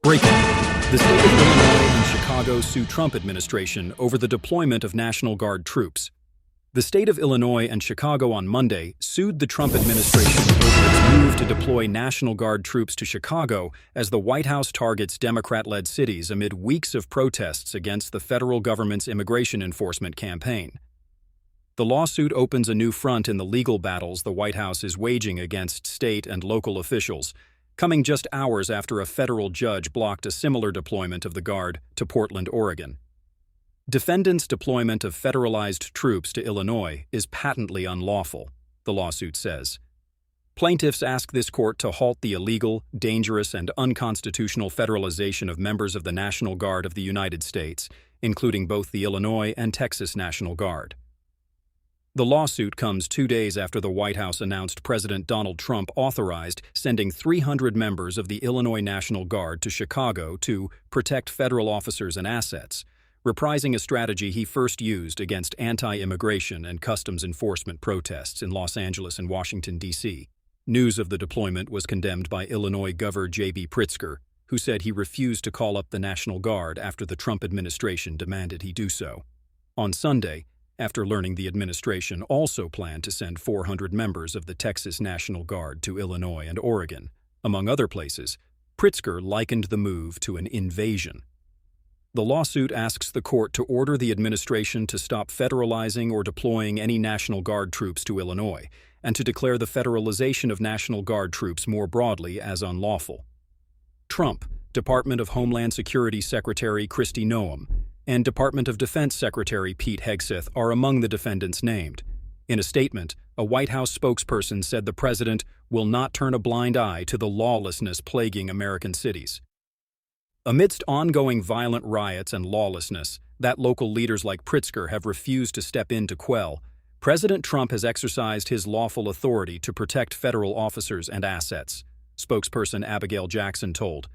Breaking. The state of Illinois and Chicago sue Trump administration over the deployment of National Guard troops. The state of Illinois and Chicago on Monday sued the Trump administration over its move to deploy National Guard troops to Chicago as the White House targets Democrat-led cities amid weeks of protests against the federal government's immigration enforcement campaign. The lawsuit opens a new front in the legal battles the White House is waging against state and local officials, coming just hours after a federal judge blocked a similar deployment of the Guard to Portland, Oregon. Defendants' deployment of federalized troops to Illinois is patently unlawful, the lawsuit says. Plaintiffs ask this court to halt the illegal, dangerous, and unconstitutional federalization of members of the National Guard of the United States, including both the Illinois and Texas National Guard. The lawsuit comes 2 days after the White House announced President Donald Trump authorized sending 300 members of the Illinois National Guard to Chicago to protect federal officers and assets, reprising a strategy he first used against anti-immigration and customs enforcement protests in Los Angeles and Washington, D.C. News of the deployment was condemned by Illinois Governor J.B. Pritzker, who said he refused to call up the National Guard after the Trump administration demanded he do so. On Sunday, after learning the administration also planned to send 400 members of the Texas National Guard to Illinois and Oregon, among other places, Pritzker likened the move to an invasion. The lawsuit asks the court to order the administration to stop federalizing or deploying any National Guard troops to Illinois, and to declare the federalization of National Guard troops more broadly as unlawful. Trump, Department of Homeland Security Secretary Kristi Noem, and Department of Defense Secretary Pete Hegseth are among the defendants named. In a statement, a White House spokesperson said the president will not turn a blind eye to the lawlessness plaguing American cities. Amidst ongoing violent riots and lawlessness that local leaders like Pritzker have refused to step in to quell, President Trump has exercised his lawful authority to protect federal officers and assets, spokesperson Abigail Jackson told